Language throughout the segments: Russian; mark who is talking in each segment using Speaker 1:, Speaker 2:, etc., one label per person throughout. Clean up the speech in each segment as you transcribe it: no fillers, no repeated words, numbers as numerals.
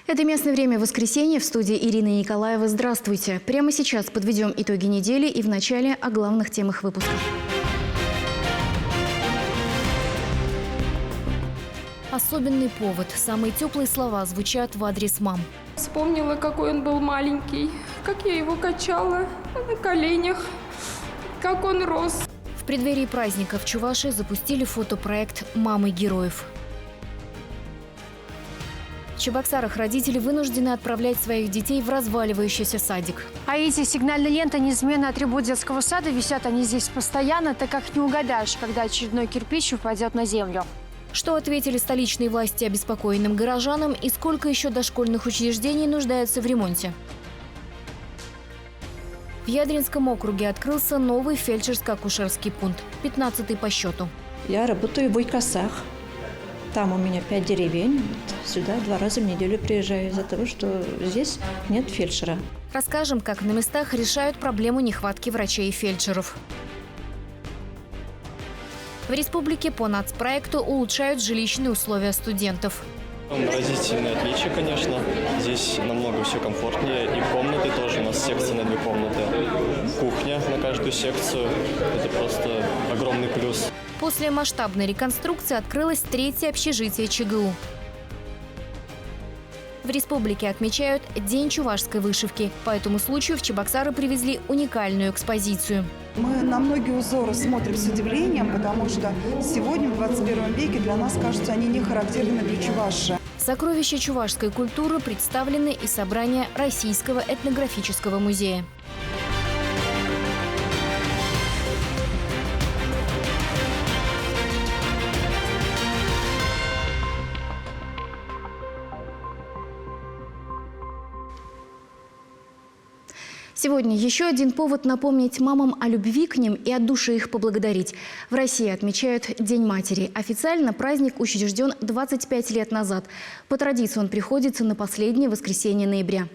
Speaker 1: Это местное время воскресенья. В студии Ирина Николаева. Здравствуйте. Прямо сейчас подведем итоги недели и вначале о главных темах выпуска.
Speaker 2: Особенный повод. Самые теплые слова звучат в адрес мам.
Speaker 3: Вспомнила, какой он был маленький, как я его качала на коленях, как он рос.
Speaker 2: В преддверии праздника в Чувашии запустили фотопроект «Мамы героев». В Чебоксарах родители вынуждены отправлять своих детей в разваливающийся садик.
Speaker 4: А эти сигнальные ленты – неизменный атрибут детского сада. Висят они здесь постоянно, так как не угадаешь, когда очередной кирпич упадет на землю.
Speaker 2: Что ответили столичные власти обеспокоенным горожанам и сколько еще дошкольных учреждений нуждаются в ремонте? В Ядринском округе открылся новый фельдшерско-акушерский пункт, 15-й по счету.
Speaker 5: Я работаю в Буйкасах. Там у меня 5 деревень. Вот сюда 2 раза в неделю приезжаю из-за того, что здесь нет фельдшера.
Speaker 2: Расскажем, как на местах решают проблему нехватки врачей и фельдшеров. В республике по нацпроекту улучшают жилищные условия студентов.
Speaker 6: Разительные отличия, конечно. Здесь намного все комфортнее. И комнаты тоже. У нас секция на 2 комнаты. Кухня на каждую секцию. Это просто огромный плюс.
Speaker 2: После масштабной реконструкции открылось 3-е общежитие ЧГУ. В республике отмечают День чувашской вышивки. По этому случаю в Чебоксары привезли уникальную экспозицию.
Speaker 7: Мы на многие узоры смотрим с удивлением, потому что сегодня, в 21 веке, для нас, кажется, они не характерны для Чувашии.
Speaker 2: Сокровища чувашской культуры представлены из собрания Российского этнографического музея.
Speaker 1: Сегодня еще один повод напомнить мамам о любви к ним и от души их поблагодарить. В России отмечают День матери. Официально праздник учрежден 25 лет назад. По традиции он приходится на последнее воскресенье ноября.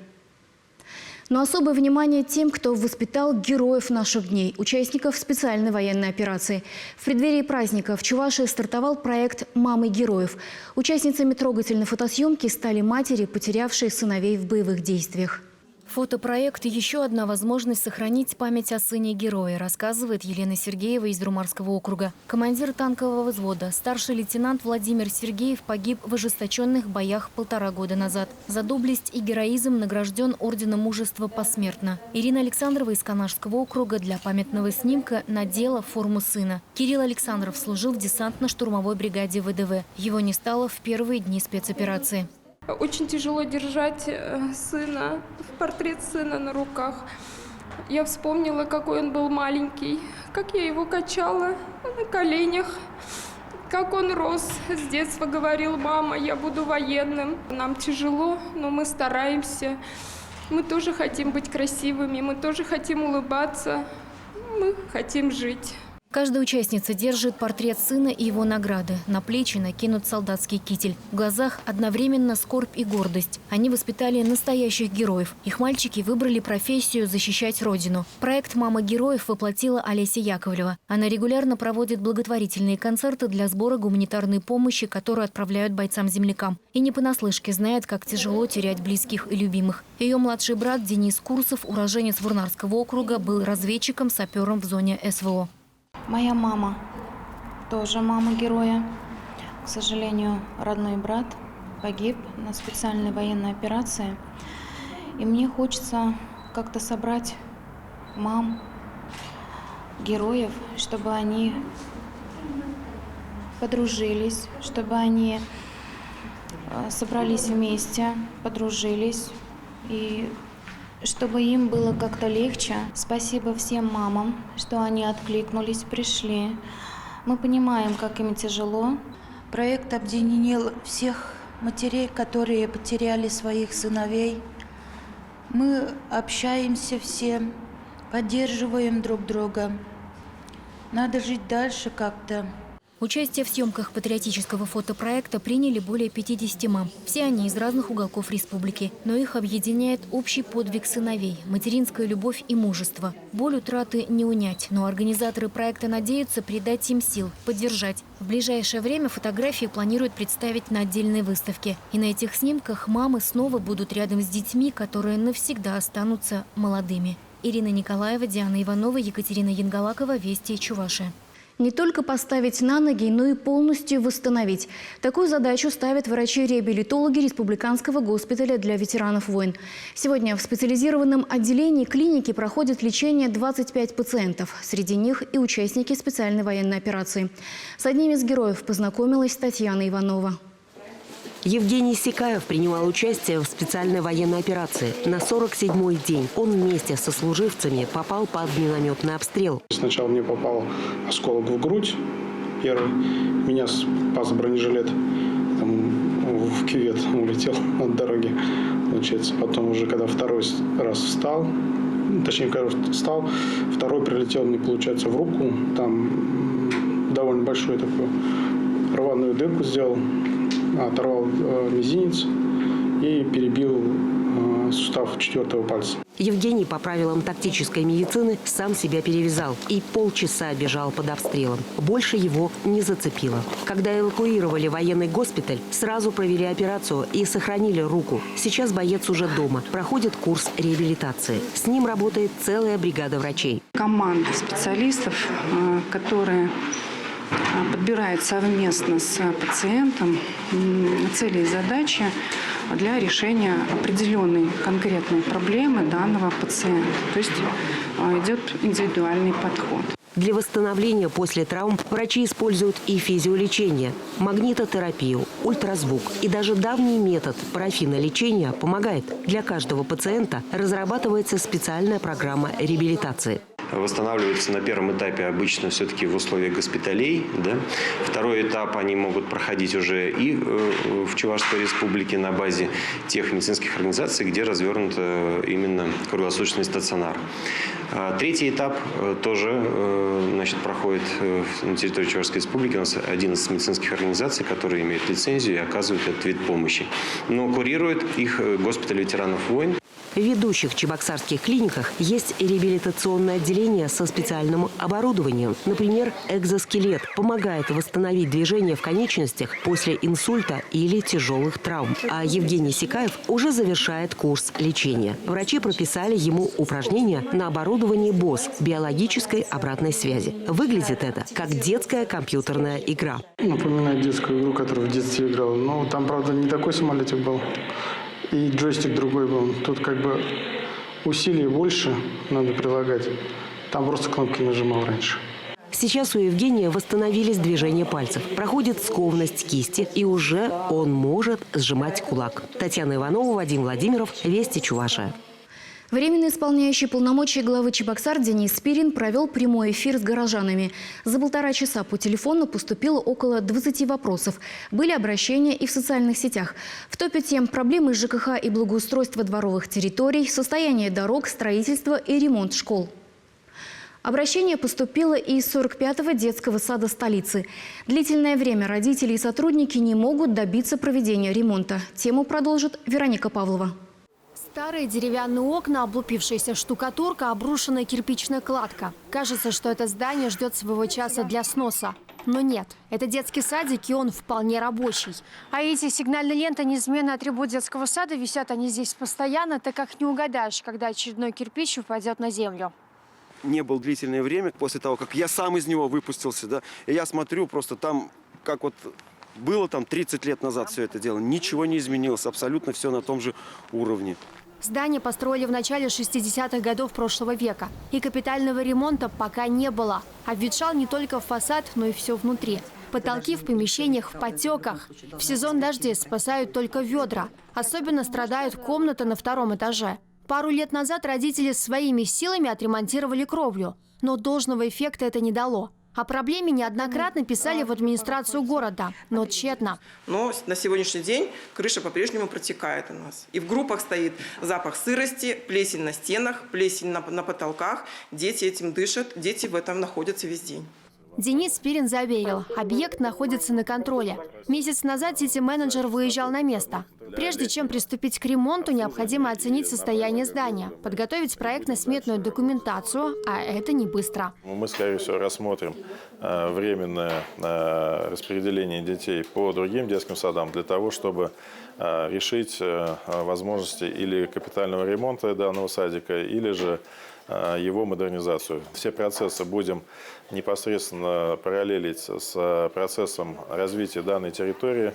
Speaker 1: Но особое внимание тем, кто воспитал героев наших дней, участников специальной военной операции. В преддверии праздника в Чувашии стартовал проект «Мамы героев». Участницами трогательной фотосъемки стали матери, потерявшие сыновей в боевых действиях.
Speaker 2: Фотопроект – еще одна возможность сохранить память о сыне героя, рассказывает Елена Сергеева из Друмарского округа. Командир танкового взвода, старший лейтенант Владимир Сергеев погиб в ожесточенных боях 1,5 года назад. За доблесть и героизм награжден орденом мужества посмертно. Ирина Александрова из Канашского округа для памятного снимка надела форму сына. Кирилл Александров служил в десантно-штурмовой бригаде ВДВ. Его не стало в первые дни спецоперации.
Speaker 3: Очень тяжело держать сына, портрет сына на руках. Я вспомнила, какой он был маленький, как я его качала на коленях, как он рос. С детства говорил: мама, я буду военным. Нам тяжело, но мы стараемся. Мы тоже хотим быть красивыми, мы тоже хотим улыбаться, мы хотим жить.
Speaker 2: Каждая участница держит портрет сына и его награды. На плечи накинут солдатский китель. В глазах одновременно скорбь и гордость. Они воспитали настоящих героев. Их мальчики выбрали профессию защищать родину. Проект «Мама героев» воплотила Олеся Яковлева. Она регулярно проводит благотворительные концерты для сбора гуманитарной помощи, которую отправляют бойцам-землякам. И не понаслышке знает, как тяжело терять близких и любимых. Ее младший брат Денис Курсов, уроженец Вурнарского округа, был разведчиком-сапером в зоне СВО.
Speaker 8: Моя мама тоже мама героя. К сожалению, родной брат погиб на специальной военной операции. И мне хочется как-то собрать мам героев, чтобы они подружились, чтобы они собрались вместе, подружились и чтобы им было как-то легче. Спасибо всем мамам, что они откликнулись, пришли. Мы понимаем, как им тяжело.
Speaker 9: Проект объединил всех матерей, которые потеряли своих сыновей. Мы общаемся все, поддерживаем друг друга. Надо жить дальше как-то.
Speaker 2: Участие в съемках патриотического фотопроекта приняли более 50 мам. Все они из разных уголков республики. Но их объединяет общий подвиг сыновей, материнская любовь и мужество. Боль утраты не унять, но организаторы проекта надеются придать им сил, поддержать. В ближайшее время фотографии планируют представить на отдельной выставке. И на этих снимках мамы снова будут рядом с детьми, которые навсегда останутся молодыми. Ирина Николаева, Диана Иванова, Екатерина Янгалакова, Вести, Чувашия.
Speaker 1: Не только поставить на ноги, но и полностью восстановить. Такую задачу ставят врачи-реабилитологи Республиканского госпиталя для ветеранов войн. Сегодня в специализированном отделении клиники проходит лечение 25 пациентов. Среди них и участники специальной военной операции. С одним из героев познакомилась Татьяна Иванова.
Speaker 10: Евгений Сикаев принимал участие в специальной военной операции. На 47-й день он вместе со служивцами попал под минометный обстрел.
Speaker 11: Сначала мне попал осколок в грудь. Первый. Меня спас бронежилет. Там в кювет улетел от дороги. Получается. Потом уже, когда второй раз встал, точнее, когда встал, второй прилетел мне, получается, в руку. Там довольно большую такую рваную дырку сделал. Оторвал мизинец и перебил сустав 4-го пальца.
Speaker 10: Евгений по правилам тактической медицины сам себя перевязал и полчаса бежал под обстрелом. Больше его не зацепило. Когда эвакуировали военный госпиталь, сразу провели операцию и сохранили руку. Сейчас боец уже дома, проходит курс реабилитации. С ним работает целая бригада врачей.
Speaker 12: Команда специалистов, которые подбирает совместно с пациентом цели и задачи для решения определенной конкретной проблемы данного пациента. То есть идет индивидуальный подход.
Speaker 10: Для восстановления после травм врачи используют и физиолечение, магнитотерапию, ультразвук. И даже давний метод парафинолечения помогает. Для каждого пациента разрабатывается специальная программа реабилитации.
Speaker 13: Восстанавливаются на первом этапе обычно все-таки в условиях госпиталей. Да? Второй этап они могут проходить уже и в Чувашской республике на базе тех медицинских организаций, где развернут именно круглосуточный стационар. Третий этап тоже проходит на территории Чувашской республики. У нас 11 медицинских организаций, которые имеют лицензию и оказывают этот вид помощи. Но курирует их госпиталь ветеранов войн.
Speaker 10: В ведущих чебоксарских клиниках есть реабилитационное отделение со специальным оборудованием. Например, экзоскелет помогает восстановить движение в конечностях после инсульта или тяжелых травм. А Евгений Сикаев уже завершает курс лечения. Врачи прописали ему упражнения на оборудовании БОС – биологической обратной связи. Выглядит это как детская компьютерная игра.
Speaker 11: Напоминает детскую игру, которую в детстве играл. Но там, правда, не такой самолетик был. И джойстик другой был. Тут как бы усилий больше надо прилагать. Там просто кнопки нажимал раньше.
Speaker 10: Сейчас у Евгения восстановились движения пальцев. Проходит скованность кисти, и уже он может сжимать кулак. Татьяна Иванова, Вадим Владимиров, Вести, Чувашия.
Speaker 1: Временно исполняющий полномочия главы Чебоксар Денис Спирин провел прямой эфир с горожанами. За 1,5 часа по телефону поступило около 20 вопросов. Были обращения и в социальных сетях. В топе тем проблемы ЖКХ и благоустройства дворовых территорий, состояние дорог, строительство и ремонт школ. Обращение поступило и из 45-го детского сада столицы. Длительное время родители и сотрудники не могут добиться проведения ремонта. Тему продолжит Вероника Павлова.
Speaker 4: Старые деревянные окна, облупившаяся штукатурка, обрушенная кирпичная кладка. Кажется, что это здание ждет своего часа для сноса. Но нет, это детский садик, и он вполне рабочий. А эти сигнальные ленты – неизменный атрибут детского сада. Висят они здесь постоянно, так как не угадаешь, когда очередной кирпич упадет на землю.
Speaker 14: Не было длительное время после того, как я сам из него выпустился. Да, и я смотрю, просто там, как вот было там 30 лет назад все это дело, ничего не изменилось, абсолютно все на том же уровне.
Speaker 4: Здание построили в начале 60-х годов прошлого века. И капитального ремонта пока не было. Обветшал не только фасад, но и все внутри. Потолки в помещениях в потеках. В сезон дождей спасают только ведра. Особенно страдают комнаты на 2-м этаже. Пару лет назад родители своими силами отремонтировали кровлю. Но должного эффекта это не дало. О проблеме неоднократно писали в администрацию города, но тщетно.
Speaker 15: Но на сегодняшний день крыша по-прежнему протекает у нас. И в группах стоит запах сырости, плесень на стенах, плесень на потолках. Дети этим дышат, дети в этом находятся весь день.
Speaker 4: Денис Спирин заверил, объект находится на контроле. Месяц назад сити-менеджер выезжал на место. Прежде чем приступить к ремонту, необходимо оценить состояние здания, подготовить проектно-сметную документацию, а это не быстро.
Speaker 16: Мы, скорее всего, рассмотрим временное распределение детей по другим детским садам для того, чтобы решить возможности или капитального ремонта данного садика, или же его модернизацию. Все процессы будем непосредственно параллелить с процессом развития данной территории.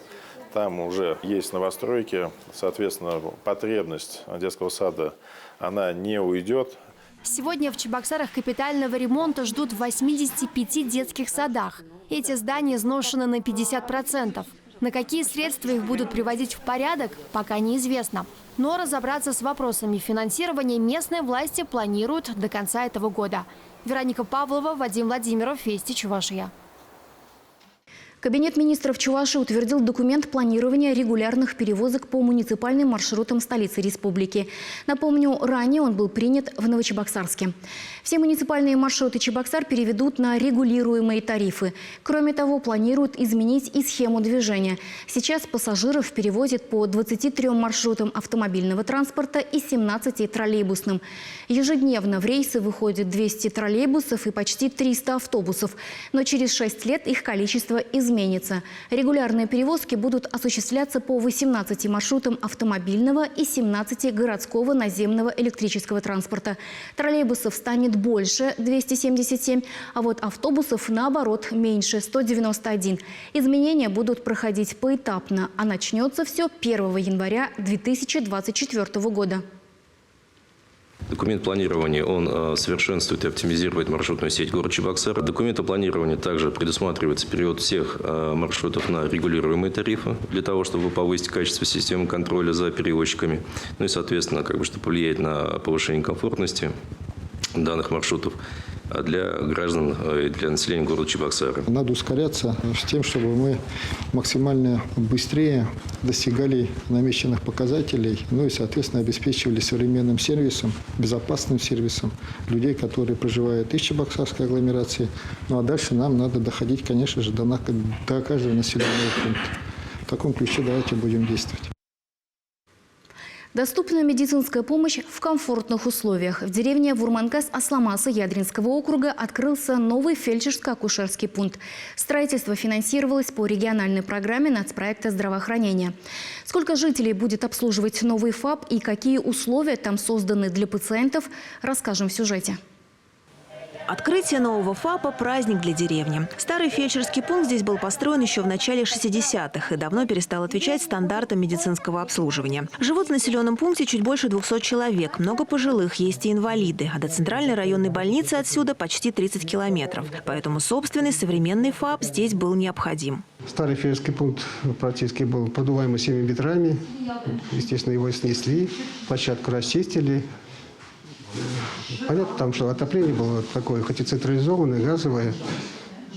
Speaker 16: Там уже есть новостройки, соответственно, потребность детского сада, она не уйдет.
Speaker 4: Сегодня в Чебоксарах капитального ремонта ждут в 85 детских садах. Эти здания изношены на 50%. На какие средства их будут приводить в порядок, пока неизвестно. Но разобраться с вопросами финансирования местные власти планируют до конца этого года. Вероника Павлова, Вадим Владимиров, Вести, Чувашия.
Speaker 1: Кабинет министров Чувашии утвердил документ планирования регулярных перевозок по муниципальным маршрутам столицы республики. Напомню, ранее он был принят в Новочебоксарске. Все муниципальные маршруты Чебоксар переведут на регулируемые тарифы. Кроме того, планируют изменить и схему движения. Сейчас пассажиров перевозят по 23 маршрутам автомобильного транспорта и 17 троллейбусным. Ежедневно в рейсы выходит 200 троллейбусов и почти 300 автобусов. Но через 6 лет их количество изменится. Регулярные перевозки будут осуществляться по 18 маршрутам автомобильного и 17 городского наземного электрического транспорта. Троллейбусов станет больше – 277, а вот автобусов, наоборот, меньше – 191. Изменения будут проходить поэтапно, а начнется все 1 января 2024 года.
Speaker 17: Документ планирования, он совершенствует и оптимизирует маршрутную сеть города Чебоксар. Документ планирования также предусматривается перевод всех маршрутов на регулируемые тарифы, для того, чтобы повысить качество системы контроля за перевозчиками. Ну и, соответственно, чтобы повлиять на повышение комфортности данных маршрутов для граждан и для населения города Чебоксары.
Speaker 18: Надо ускоряться с тем, чтобы мы максимально быстрее достигали намеченных показателей, ну и, соответственно, обеспечивали современным сервисом, безопасным сервисом людей, которые проживают и в Чебоксарской агломерации. Ну а дальше нам надо доходить, конечно же, до каждого населенного пункта. В таком ключе давайте будем действовать.
Speaker 1: Доступная медицинская помощь в комфортных условиях. В деревне Вурманкас Асламаса Ядринского округа открылся новый фельдшерско-акушерский пункт. Строительство финансировалось по региональной программе нацпроекта здравоохранения. Сколько жителей будет обслуживать новый ФАП и какие условия там созданы для пациентов, расскажем в сюжете.
Speaker 19: Открытие нового ФАПа – праздник для деревни. Старый фельдшерский пункт здесь был построен еще в начале 60-х и давно перестал отвечать стандартам медицинского обслуживания. Живут в населенном пункте чуть больше 200 человек. Много пожилых, есть и инвалиды. А до центральной районной больницы отсюда почти 30 километров. Поэтому собственный современный ФАП здесь был необходим.
Speaker 20: Старый фельдшерский пункт практически был продуваемый всеми ветрами. Естественно, его снесли, площадку расчистили. Понятно, там, что отопление было такое, хоть и централизованное, газовое,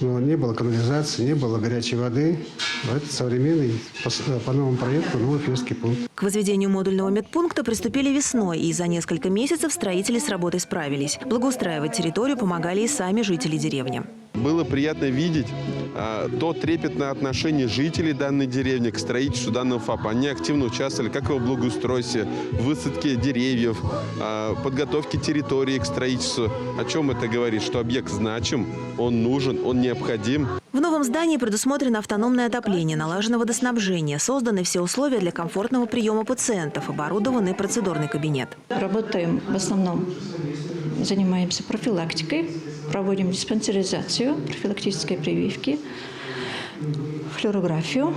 Speaker 20: но не было канализации, не было горячей воды. Это современный, по новому проекту, новый фельдшерский пункт.
Speaker 19: К возведению модульного медпункта приступили весной, и за несколько месяцев строители с работой справились. Благоустраивать территорию помогали и сами жители деревни.
Speaker 21: Было приятно видеть то трепетное отношение жителей данной деревни к строительству данного ФАПа. Они активно участвовали как в благоустройстве, в высадке деревьев, подготовке территории к строительству. О чем это говорит? Что объект значим, он нужен, он необходим.
Speaker 19: В новом здании предусмотрено автономное отопление, налажено водоснабжение, созданы все условия для комфортного приема пациентов, оборудованный процедурный кабинет.
Speaker 5: Работаем в основном, занимаемся профилактикой, проводим диспансеризацию, профилактические прививки, флюорографию,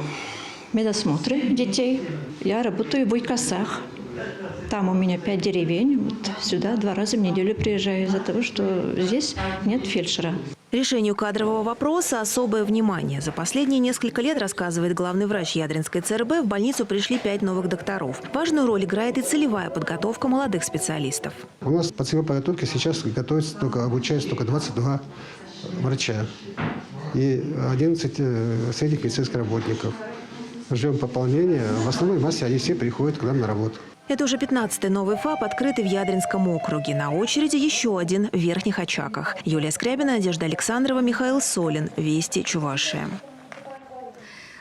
Speaker 5: медосмотры детей. Я работаю в Войкасах. Там у меня 5 деревень. Вот сюда 2 раза в неделю приезжаю из-за того, что здесь нет фельдшера.
Speaker 19: Решению кадрового вопроса особое внимание. За последние несколько лет, рассказывает главный врач Ядринской ЦРБ, в больницу пришли 5 новых докторов. Важную роль играет и целевая подготовка молодых специалистов.
Speaker 20: У нас по целевой подготовке сейчас обучаются только 22 врача и 11 средних медицинских работников. ждем пополнения. В основной массе они все приходят к нам на работу.
Speaker 19: Это уже 15-й новый ФАП, открытый в Ядринском округе. На очереди еще один в Верхних Очаках. Юлия Скрябина, Надежда Александрова, Михаил Солин. Вести, Чувашия.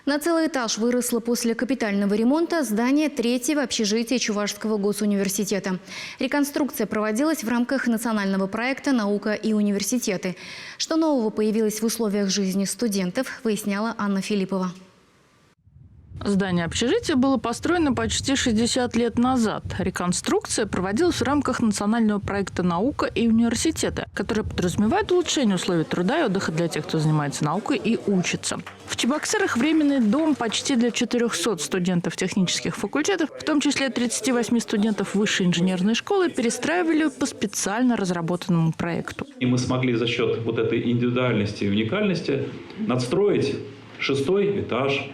Speaker 1: На целый этаж выросло после капитального ремонта здание 3-го общежития Чувашского госуниверситета. Реконструкция проводилась в рамках национального проекта «Наука и университеты». Что нового появилось в условиях жизни студентов, выясняла Анна Филиппова.
Speaker 6: Здание общежития было построено почти 60 лет назад. Реконструкция проводилась в рамках национального проекта «Наука и университеты», который подразумевает улучшение условий труда и отдыха для тех, кто занимается наукой и учится. В Чебоксарах временный дом почти для 400 студентов технических факультетов, в том числе 38 студентов высшей инженерной школы, перестраивали по специально разработанному проекту.
Speaker 22: И мы смогли за счет вот этой индивидуальности и уникальности надстроить 6-й этаж,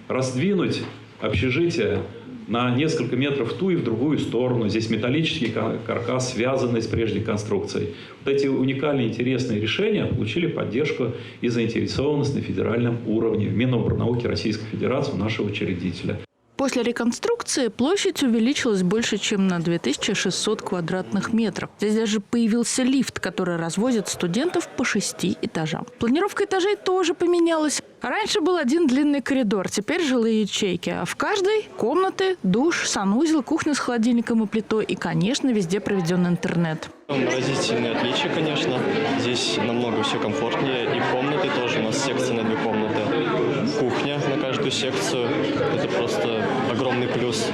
Speaker 22: раздвинуть общежитие на несколько метров в ту и в другую сторону. Здесь металлический каркас, связанный с прежней конструкцией. Вот эти уникальные, интересные решения получили поддержку и заинтересованность на федеральном уровне в Миноборнауки Российской Федерации у нашего учредителя.
Speaker 6: После реконструкции площадь увеличилась больше, чем на 2600 квадратных метров. Здесь даже появился лифт, который развозит студентов по 6 этажам. Планировка этажей тоже поменялась. Раньше был один длинный коридор, теперь жилые ячейки. А в каждой комнаты, душ, санузел, кухня с холодильником и плитой и, конечно, везде проведен интернет.
Speaker 23: Разительные отличия, конечно. Здесь намного все комфортнее. И комнаты тоже. У нас секция на 2 комнаты. Кухня на каждую секцию. Это просто огромный плюс.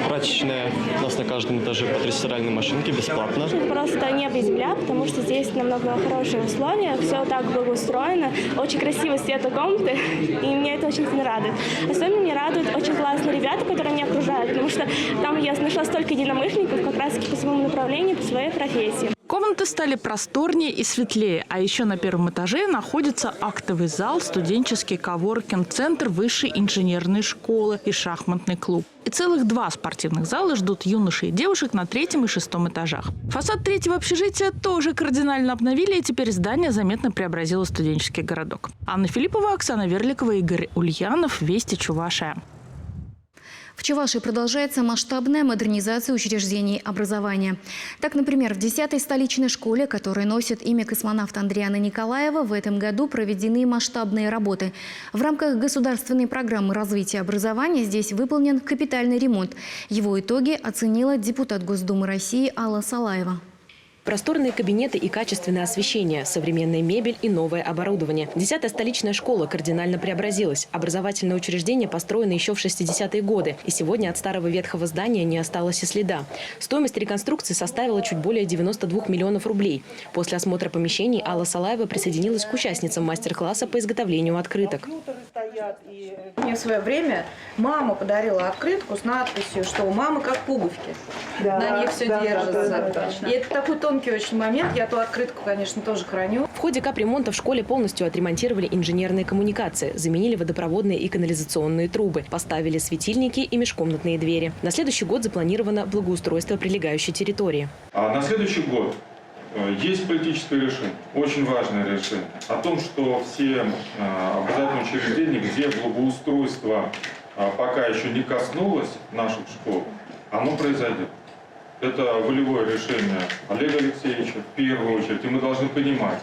Speaker 23: Прачечная у нас на каждом этаже под стиральной машинки бесплатно.
Speaker 24: Просто небо и земля, потому что здесь намного хорошие условия. Все так благоустроено. Очень красиво света комнаты. И меня это очень сильно радует. Особенно меня радуют очень классные ребята, которые меня окружают. Потому что там я нашла столько единомышленников как раз таки по своему направлению, по своей профессии.
Speaker 6: Комнаты стали просторнее и светлее, а еще на 1-м этаже находится актовый зал, студенческий коворкинг-центр высшей инженерной школы и шахматный клуб. И целых 2 спортивных зала ждут юношей и девушек на 3-м и 6-м этажах. Фасад 3-го общежития тоже кардинально обновили, и теперь здание заметно преобразило студенческий городок. Анна Филиппова, Оксана Верликова, Игорь Ульянов. Вести, Чувашия.
Speaker 1: В Чувашии продолжается масштабная модернизация учреждений образования. Так, например, в 10-й столичной школе, которая носит имя космонавта Андриана Николаева, в этом году проведены масштабные работы. В рамках государственной программы развития образования здесь выполнен капитальный ремонт. Его итоги оценила депутат Госдумы России Алла Салаева.
Speaker 25: Просторные кабинеты и качественное освещение, современная мебель и новое оборудование. 10-я столичная школа кардинально преобразилась. Образовательное учреждение построено еще в 60-е годы. И сегодня от старого ветхого здания не осталось и следа. Стоимость реконструкции составила чуть более 92 миллионов рублей. После осмотра помещений Алла Салаева присоединилась к участницам мастер-класса по изготовлению открыток.
Speaker 26: Мне в свое время мама подарила открытку с надписью, что у мамы как пуговки. Да, на них все держится. И это такой тонкий очень момент. Я ту открытку, конечно, тоже храню.
Speaker 25: В ходе капремонта в школе полностью отремонтировали инженерные коммуникации, заменили водопроводные и канализационные трубы, поставили светильники и межкомнатные двери. На следующий год запланировано благоустройство прилегающей территории.
Speaker 27: А на следующий год есть политическое решение, очень важное решение, о том, что все образовательные учреждения, где благоустройство пока еще не коснулось наших школ, оно произойдет. Это волевое решение Олега Алексеевича в первую очередь. И мы должны понимать,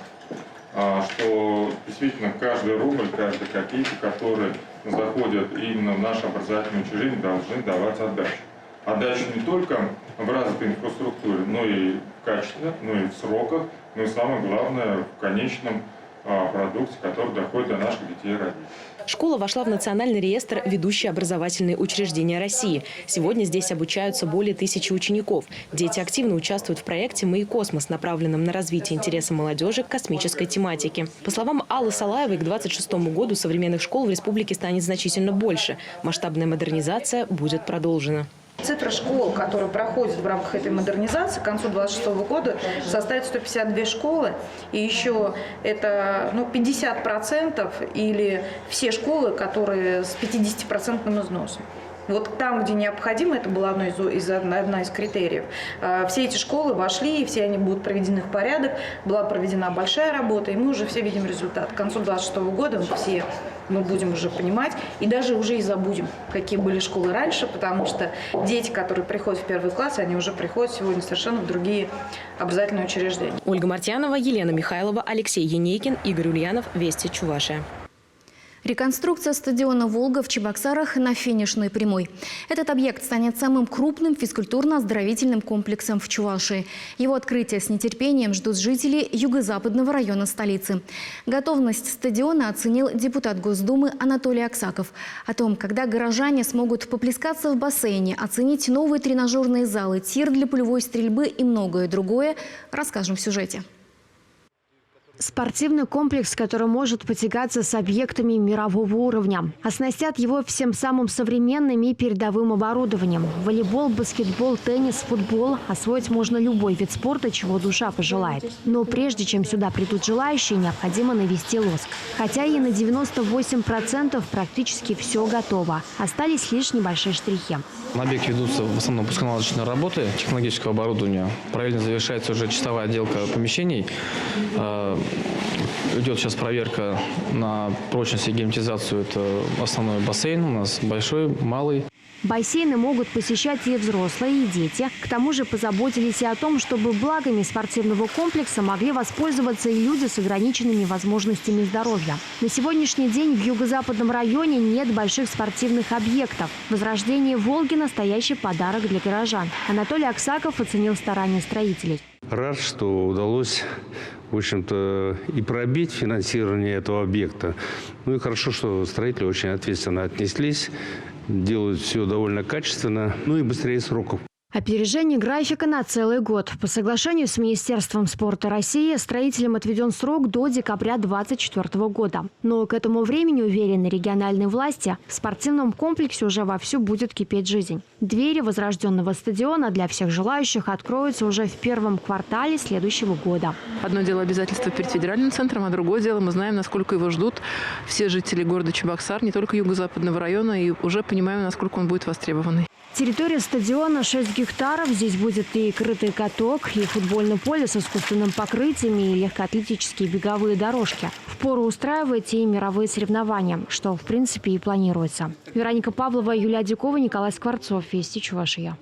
Speaker 27: что действительно каждый рубль, каждая копейка, которые заходят именно в наше образовательное учреждение, должны давать отдачу. Отдачу не только в развитой инфраструктуре, но и в качестве, но и в сроках, но и самое главное в конечном продукте, который доходит до наших детей и родителей.
Speaker 25: Школа вошла в национальный реестр «Ведущие образовательные учреждения России». Сегодня здесь обучаются более 1000 учеников. Дети активно участвуют в проекте «Мы и космос», направленном на развитие интереса молодежи к космической тематике. По словам Аллы Салаевой, к 2026 году современных школ в республике станет значительно больше. Масштабная модернизация будет продолжена.
Speaker 26: Цифра школ, которые проходят в рамках этой модернизации, к концу 2026 года составит 152 школы. И еще это 50% или все школы, которые с 50% износом. Вот там, где необходимо, это было одна из критериев. Все эти школы вошли, и все они будут проведены в порядок. Была проведена большая работа, и мы уже все видим результат. К концу 2026 года мы будем уже понимать, и даже уже и забудем, какие были школы раньше, потому что дети, которые приходят в первый класс, они уже приходят сегодня совершенно в другие образовательные учреждения.
Speaker 25: Ольга Мартьянова, Елена Михайлова, Алексей Енейкин, Игорь Ульянов. Вести, Чувашия.
Speaker 1: Реконструкция стадиона «Волга» в Чебоксарах на финишной прямой. Этот объект станет самым крупным физкультурно-оздоровительным комплексом в Чувашии. Его открытие с нетерпением ждут жители юго-западного района столицы. Готовность стадиона оценил депутат Госдумы Анатолий Аксаков. О том, когда горожане смогут поплескаться в бассейне, оценить новые тренажерные залы, тир для пулевой стрельбы и многое другое, расскажем в сюжете.
Speaker 2: Спортивный комплекс, который может потягаться с объектами мирового уровня. Оснастят его всем самым современным и передовым оборудованием. Волейбол, баскетбол, теннис, футбол. Освоить можно любой вид спорта, чего душа пожелает. Но прежде чем сюда придут желающие, необходимо навести лоск. Хотя и на 98% практически все готово. Остались лишь небольшие штрихи.
Speaker 3: На объекте ведутся в основном пусконаладочные работы технологического оборудования. Параллельно завершается уже чистовая отделка помещений. Идет сейчас проверка на прочность и герметизацию. Это основной бассейн у нас большой, малый.
Speaker 2: Бассейны могут посещать и взрослые, и дети. К тому же позаботились и о том, чтобы благами спортивного комплекса могли воспользоваться и люди с ограниченными возможностями здоровья. На сегодняшний день в юго-западном районе нет больших спортивных объектов. Возрождение «Волги» – настоящий подарок для горожан. Анатолий Аксаков оценил старания строителей.
Speaker 7: Рад, что удалось, в общем-то, и пробить финансирование этого объекта. Ну и хорошо, что строители очень ответственно отнеслись, делают все довольно качественно, ну и быстрее сроков.
Speaker 2: Опережение графика на целый год. По соглашению с Министерством спорта России строителям отведен срок до декабря 2024 года. Но к этому времени, уверены региональные власти, в спортивном комплексе уже вовсю будет кипеть жизнь. Двери возрожденного стадиона для всех желающих откроются уже в первом квартале следующего года.
Speaker 8: Одно дело обязательства перед федеральным центром, а другое дело мы знаем, насколько его ждут все жители города Чебоксар, не только юго-западного района, и уже понимаем, насколько он будет востребованный.
Speaker 2: Территория стадиона 6 гектаров. Здесь будет и крытый каток, и футбольное поле с искусственным покрытием, и легкоатлетические беговые дорожки. Впору устраивать и мировые соревнования, что в принципе и планируется. Вероника Павлова, Юлия Дикова, Николай Скворцов. Вести, Чувашия.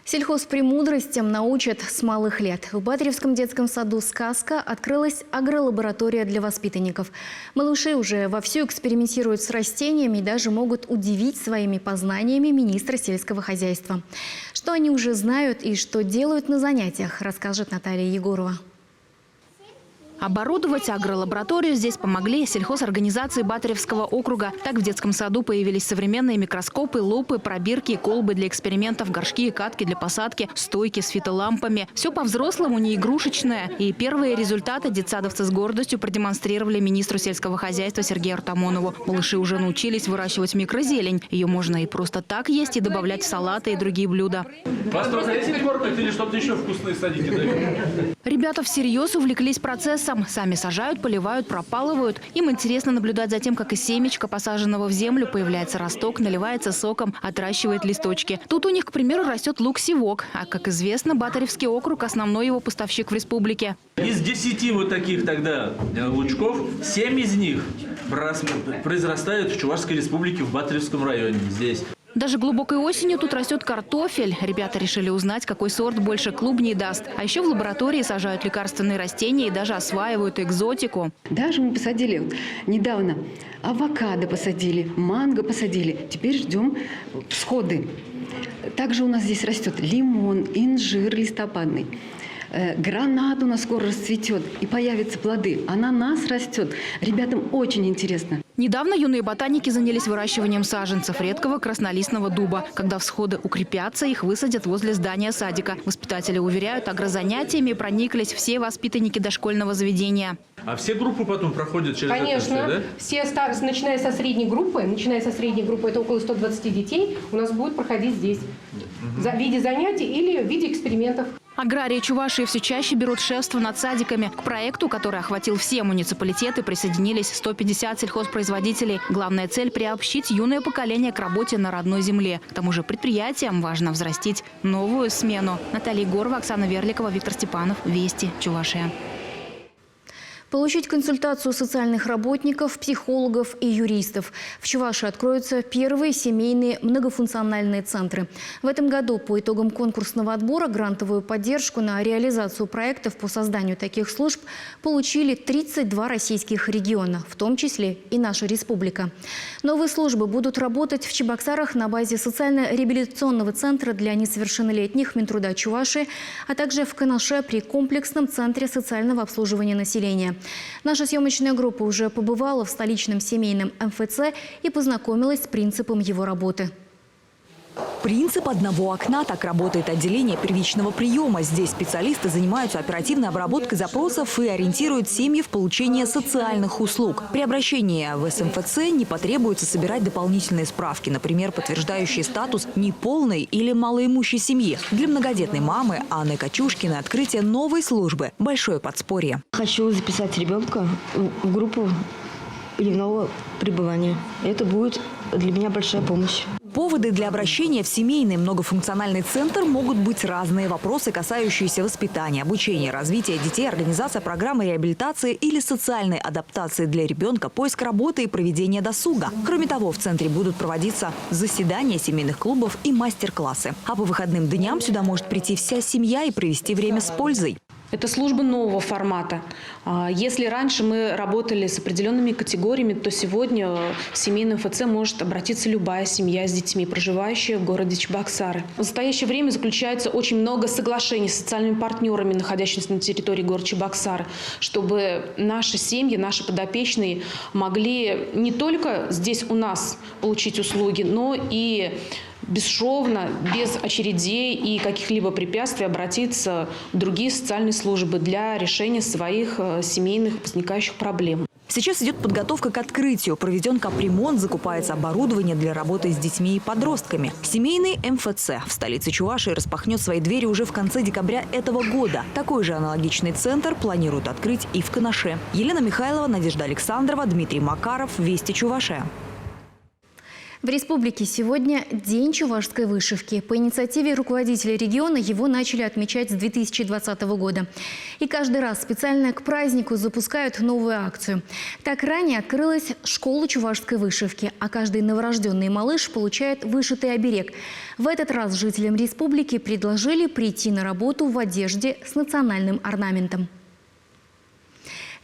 Speaker 1: Сельхозпремудростям научат с малых лет. В Батыревском детском саду «Сказка» открылась агролаборатория для воспитанников. Малыши уже вовсю экспериментируют с растениями и даже могут удивить своими познаниями министра сельского хозяйства. Что они уже знают и что делают на занятиях, расскажет Наталья Егорова.
Speaker 9: Оборудовать агролабораторию здесь помогли сельхозорганизации Батыревского округа. Так в детском саду появились современные микроскопы, лупы, пробирки, колбы для экспериментов, горшки и катки для посадки, стойки с фитолампами. Все по-взрослому, не игрушечное. И первые результаты детсадовцы с гордостью продемонстрировали министру сельского хозяйства Сергею Артамонову. Малыши уже научились выращивать микрозелень. Ее можно и просто так есть, и добавлять в салаты и другие блюда.
Speaker 12: Вас только этим кормят или что-то еще вкусное садите дают?
Speaker 9: Ребята всерьез увлеклись процессом. Сами сажают, поливают, пропалывают. Им интересно наблюдать за тем, как из семечка, посаженного в землю, появляется росток, наливается соком, отращивает листочки. Тут у них, к примеру, растет лук-севок. А, как известно, Батыревский округ – основной его поставщик в республике.
Speaker 12: Из 10 вот таких тогда лучков, 7 из них произрастают в Чувашской республике в Батыревском районе, здесь.
Speaker 9: Даже глубокой осенью тут растет картофель. Ребята решили узнать, какой сорт больше клубней даст. А еще в лаборатории сажают лекарственные растения и даже осваивают экзотику.
Speaker 13: Даже мы посадили недавно авокадо посадили, манго посадили. Теперь ждем всходы. Также у нас здесь растет лимон, инжир листопадный. Гранат у нас скоро расцветет и появятся плоды. Ананас растет. Ребятам очень интересно.
Speaker 9: Недавно юные ботаники занялись выращиванием саженцев редкого краснолистного дуба. Когда всходы укрепятся, их высадят возле здания садика. Воспитатели уверяют, агрозанятиями прониклись все воспитанники дошкольного заведения.
Speaker 12: А все группы потом проходят через
Speaker 28: Конечно.
Speaker 12: это все, да?
Speaker 28: Все, начиная со средней группы, это около 120 детей, у нас будет проходить здесь. В виде занятий или в виде экспериментов.
Speaker 9: Аграрии Чувашии все чаще берут шефство над садиками. К проекту, который охватил все муниципалитеты, присоединились 150 сельхозпроизводителей. Главная цель – приобщить юное поколение к работе на родной земле. К тому же предприятиям важно взрастить новую смену. Наталья Егорова, Оксана Верликова, Виктор Степанов. Вести, Чувашия.
Speaker 1: Получить консультацию социальных работников, психологов и юристов. В Чувашии откроются первые семейные многофункциональные центры. В этом году по итогам конкурсного отбора грантовую поддержку на реализацию проектов по созданию таких служб получили 32 российских региона, в том числе и наша республика. Новые службы будут работать в Чебоксарах на базе социально-реабилитационного центра для несовершеннолетних Минтруда Чувашии, а также в Канаше при комплексном центре социального обслуживания населения. Наша съемочная группа уже побывала в столичном семейном МФЦ и познакомилась с принципом его работы.
Speaker 4: Принцип одного окна. Так работает отделение первичного приема. Здесь специалисты занимаются оперативной обработкой запросов и ориентируют семьи в получении социальных услуг. При обращении в СМФЦ не потребуется собирать дополнительные справки, например, подтверждающие статус неполной или малоимущей семьи. Для многодетной мамы Анны Качушкиной открытие новой службы – большое подспорье.
Speaker 10: Хочу записать ребенка в группу дневного пребывания. Это будет для меня большая помощь.
Speaker 4: Поводы для обращения в семейный многофункциональный центр могут быть разные. Вопросы, касающиеся воспитания, обучения, развития детей, организация программы реабилитации или социальной адаптации для ребенка, поиск работы и проведения досуга. Кроме того, в центре будут проводиться заседания семейных клубов и мастер-классы. А по выходным дням сюда может прийти вся семья и провести время с пользой.
Speaker 11: Это служба нового формата. Если раньше мы работали с определенными категориями, то сегодня в семейном МФЦ может обратиться любая семья с детьми, проживающая в городе Чебоксары. В настоящее время заключается очень много соглашений с социальными партнерами, находящимися на территории города Чебоксары, чтобы наши семьи, наши подопечные могли не только здесь у нас получить услуги, но и бесшовно, без очередей и каких-либо препятствий обратиться в другие социальные службы для решения своих семейных возникающих проблем.
Speaker 4: Сейчас идет подготовка к открытию. Проведен капремонт, закупается оборудование для работы с детьми и подростками. Семейный МФЦ в столице Чувашии распахнет свои двери уже в конце декабря этого года. Такой же аналогичный центр планируют открыть и в Канаше. Елена Михайлова, Надежда Александрова, Дмитрий Макаров. Вести, Чувашия.
Speaker 1: В республике сегодня День чувашской вышивки. По инициативе руководителей региона его начали отмечать с 2020 года. И каждый раз специально к празднику запускают новую акцию. Так ранее открылась школа чувашской вышивки, а каждый новорожденный малыш получает вышитый оберег. В этот раз жителям республики предложили прийти на работу в одежде с национальным орнаментом.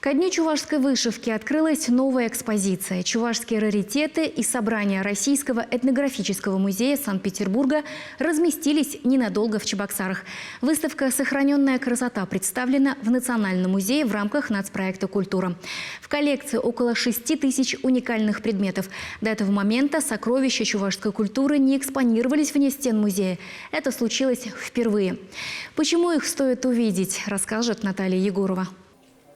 Speaker 1: Ко дню чувашской вышивки открылась новая экспозиция. Чувашские раритеты и собрания Российского этнографического музея Санкт-Петербурга разместились ненадолго в Чебоксарах. Выставка «Сохраненная красота» представлена в Национальном музее в рамках нацпроекта «Культура». В коллекции около 6 тысяч уникальных предметов. До этого момента сокровища чувашской культуры не экспонировались вне стен музея. Это случилось впервые. Почему их стоит увидеть, расскажет Наталья Егорова.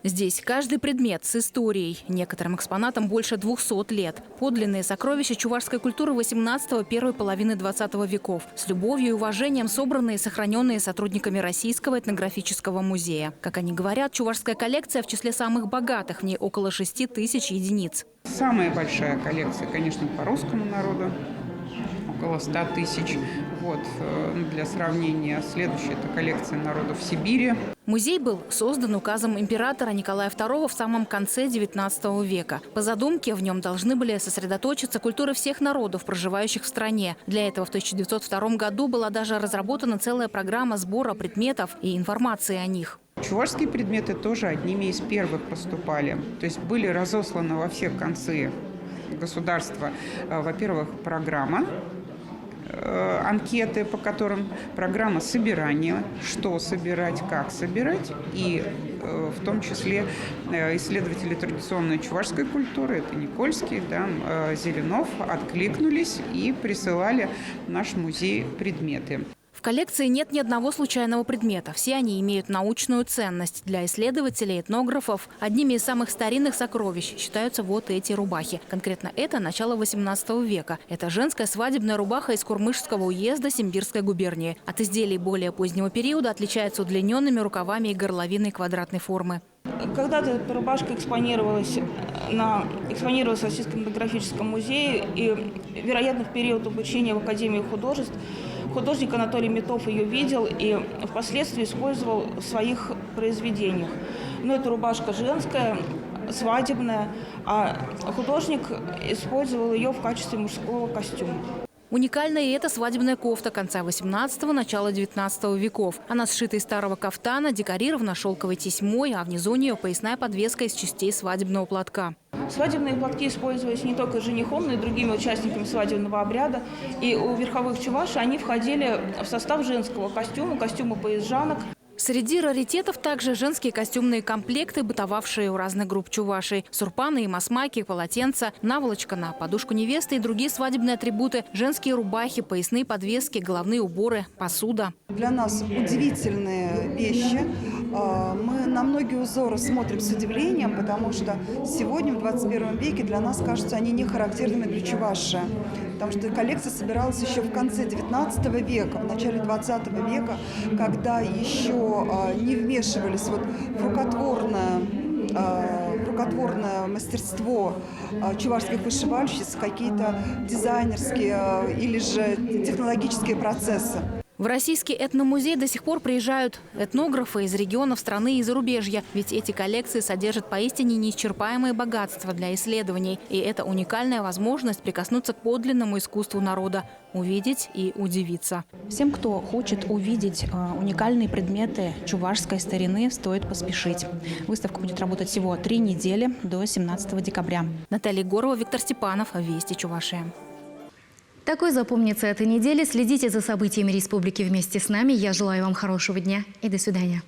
Speaker 9: Здесь каждый предмет с историей. Некоторым экспонатам больше 200 лет. Подлинные сокровища чувашской культуры 18-го, первой половины 20 веков. С любовью и уважением собранные и сохраненные сотрудниками Российского этнографического музея. Как они говорят, чувашская коллекция в числе самых богатых. В ней около 6 тысяч единиц.
Speaker 14: Самая большая коллекция, конечно, по русскому народу. Около 100 тысяч. Для сравнения, следующая – это коллекция народов Сибири.
Speaker 9: Музей был создан указом императора Николая II в самом конце XIX века. По задумке, в нем должны были сосредоточиться культуры всех народов, проживающих в стране. Для этого в 1902 году была даже разработана целая программа сбора предметов и информации о них.
Speaker 14: Чувашские предметы тоже одними из первых поступали. То есть были разосланы во все концы государства, во-первых, программа, анкеты, по которым программа собирания, что собирать, как собирать, и в том числе исследователи традиционной чувашской культуры, это Никольский, Зеленов, откликнулись и присылали в наш музей предметы.
Speaker 9: В коллекции нет ни одного случайного предмета. Все они имеют научную ценность. Для исследователей, этнографов одними из самых старинных сокровищ считаются вот эти рубахи. Конкретно это начало 18 века. Это женская свадебная рубаха из Курмышского уезда Симбирской губернии. От изделий более позднего периода отличается удлиненными рукавами и горловиной квадратной формы.
Speaker 5: Когда-то эта рубашка экспонировалась в Российском этнографическом музее, и, вероятно, в период обучения в Академии художеств художник Анатолий Метов ее видел и впоследствии использовал в своих произведениях. Но эта рубашка женская, свадебная, а художник использовал ее в качестве мужского костюма.
Speaker 9: Уникальна и эта свадебная кофта конца 18-го, начала 19 веков. Она сшита из старого кафтана, декорирована шелковой тесьмой, а внизу нее поясная подвеска из частей свадебного платка.
Speaker 5: Свадебные платки использовались не только женихом, но и другими участниками свадебного обряда. И у верховых чувашей они входили в состав женского костюма поезжанок.
Speaker 9: Среди раритетов также женские костюмные комплекты, бытовавшие у разных групп чувашей. Сурпаны и масмаки, полотенца, наволочка на подушку невесты и другие свадебные атрибуты, женские рубахи, поясные подвески, головные уборы, посуда.
Speaker 15: Для нас удивительные вещи. Мы на многие узоры смотрим с удивлением, потому что сегодня, в 21 веке, для нас кажутся они не характерными для Чувашии. Потому что коллекция собиралась еще в конце 19 века, в начале 20 века, когда еще не вмешивались в рукотворное мастерство чувашских вышивальщиц, какие-то дизайнерские или же технологические процессы.
Speaker 9: В Российский этномузей до сих пор приезжают этнографы из регионов страны и зарубежья. Ведь эти коллекции содержат поистине неисчерпаемые богатства для исследований. И это уникальная возможность прикоснуться к подлинному искусству народа, увидеть и удивиться. Всем, кто хочет увидеть уникальные предметы чувашской старины, стоит поспешить. Выставка будет работать всего 3 недели до 17 декабря. Наталья Егорова, Виктор Степанов. Вести Чувашия.
Speaker 1: Такой запомнится этой недели. Следите за событиями республики вместе с нами. Я желаю вам хорошего дня и до свидания.